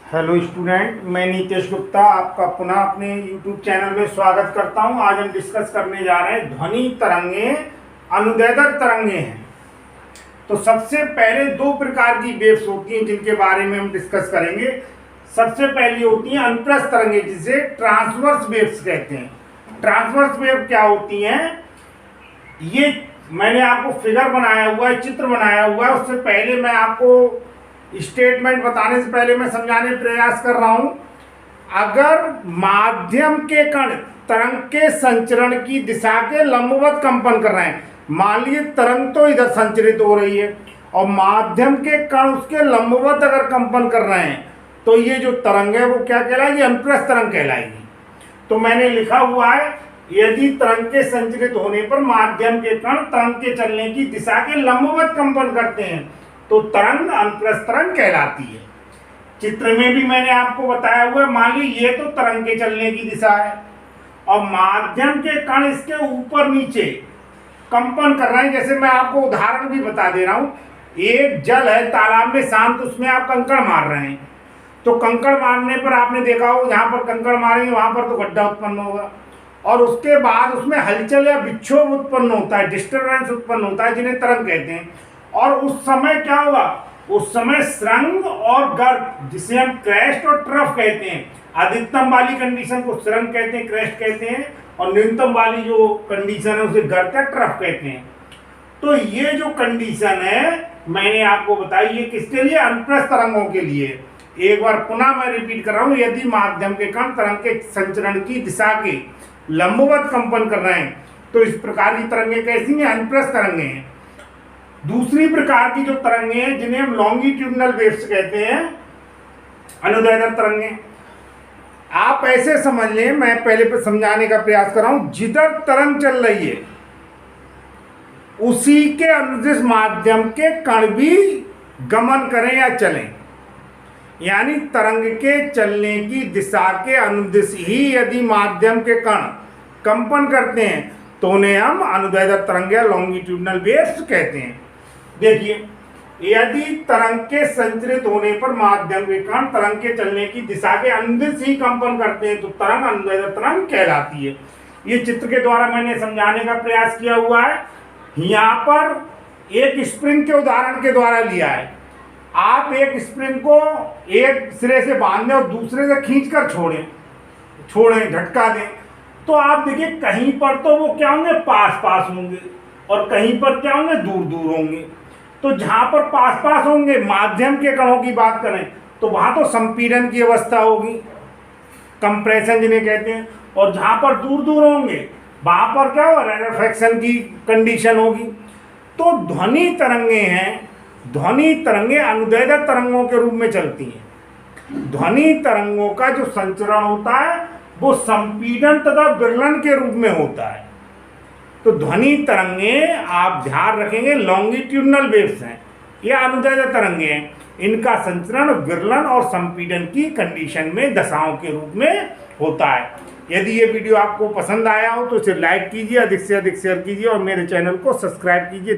Hello student, मैं नीतीश गुप्ता आपका पुनः अपने यूट्यूब चैनल में स्वागत करता हूं। आज हम डिस्कस करने जा रहे हैं ध्वनि तरंगे अनुदैर्ध्य तरंगे हैं। तो सबसे पहले दो प्रकार की वेव्स होती हैं जिनके बारे में हम डिस्कस करेंगे। सबसे पहली होती हैं अनुप्रस्थ तरंगे, जिसे ट्रांसवर्स वेव्स कहते हैं। ट्रांसवर्स वेव क्या होती हैं? ये मैंने आपको फिगर बनाया हुआ है, चित्र बनाया हुआ है। उससे पहले मैं आपको स्टेटमेंट बताने से पहले मैं समझाने प्रयास कर रहा हूं। अगर माध्यम के कण तरंग के संचरण की दिशा के लंबवत कंपन कर रहे हैं, मान लीजिए तरंग तो इधर संचरित हो रही है और माध्यम के कण उसके लंबवत अगर कंपन कर रहे हैं, तो ये जो तरंग है वो क्या कहलाएगी? अनुप्रस्थ तरंग कहलाएगी। तो मैंने लिखा हुआ है, यदि तरंग के संचरित होने पर माध्यम के कण तरंग के चलने की दिशा के लंबवत कंपन करते हैं तो तरंग अनुप्रस्थ तरंग कहलाती है। चित्र में भी मैंने आपको बताया हुआ है, मान लीजिए ये तो तरंग के चलने की दिशा है और माध्यम के कण इसके ऊपर नीचे कंपन कर रहे हैं। जैसे मैं आपको उदाहरण भी बता दे रहा हूं, एक जल है तालाब में शांत, उसमें आप कंकड़ मार रहे हैं, तो कंकड़ मारने पर आपने देखा हो जहां पर कंकड़ मारेंगे वहां पर तो गड्ढा उत्पन्न होगा और उसके बाद उसमें हलचल या विक्षोभ उत्पन्न होता है, डिस्टर्बेंस उत्पन्न होता है, जिन्हें तरंग कहते हैं। और उस समय क्या होगा? उस समय श्रृंग और गर्भ, जिसे हम क्रेस्ट और ट्रफ कहते हैं, अधिकतम वाली कंडीशन को श्रृंग कहते हैं, क्रेस्ट कहते हैं, और न्यूनतम वाली जो कंडीशन है उसे गर्भ या ट्रफ कहते हैं। तो ये जो कंडीशन है मैंने आपको बताई, ये किसके लिए? अनुप्रस्थ तरंगों के लिए। एक बार पुनः मैं रिपीट कर रहा हूं, यदि माध्यम के कण तरंग के संचरण की दिशा के लंबवत कंपन कर रहे हैं तो इस प्रकार की तरंगे कैसी हैं? अनुप्रस्थ तरंगे हैं। दूसरी प्रकार की जो तरंगे हैं जिन्हें हम लॉन्गिट्यूडनल वेव्स कहते हैं, अनुदैर्ध्य तरंगे। आप ऐसे समझ लें, मैं पहले समझाने का प्रयास कर रहा हूं, जिधर तरंग चल रही है उसी के अनुदिश माध्यम के कण भी गमन करें या चलें, यानी तरंग के चलने की दिशा के अनुदिश ही यदि माध्यम के कण कंपन करते हैं तो उन्हें हम अनुदैर्ध्य तरंग या लॉन्गिट्यूडनल वेव्स कहते हैं। देखिए, यदि तरंग के संचरित होने पर माध्यम के कण तरंग के चलने की दिशा के अनुदिश ही कंपन करते हैं तो तरंग अनुदैर्ध्य तरंग कहलाती है। ये चित्र के द्वारा मैंने समझाने का प्रयास किया हुआ है। यहाँ पर एक स्प्रिंग के उदाहरण के द्वारा लिया है। आप एक स्प्रिंग को एक सिरे से बांध दें और दूसरे से खींचकर छोड़ें, झटका दें, तो आप देखिए कहीं पर तो वो क्या होंगे? पास पास होंगे और कहीं पर क्या होंगे? दूर दूर होंगे। तो जहां पर पास पास होंगे, माध्यम के कणों की बात करें तो वहां तो संपीड़न की अवस्था होगी, कंप्रेशन जिन्हें कहते हैं, और जहां पर दूर दूर होंगे वहां पर क्या होगा? रेरफेक्शन की कंडीशन होगी। तो ध्वनि तरंगे हैं, ध्वनि तरंगे अनुदैर्ध्य तरंगों के रूप में चलती हैं। ध्वनि तरंगों का जो संचरण होता है वो संपीड़न तथा विरलन के रूप में होता है। तो ध्वनि तरंगे आप ध्यान रखेंगे लॉन्गिट्यूडनल वेव्स हैं या अनुदैर्ध्य तरंगे हैं। इनका संचरण विरलन और संपीड़न की कंडीशन में दशाओं के रूप में होता है। यदि ये वीडियो आपको पसंद आया हो तो इसे लाइक कीजिए, अधिक से अधिक शेयर कीजिए और मेरे चैनल को सब्सक्राइब कीजिए।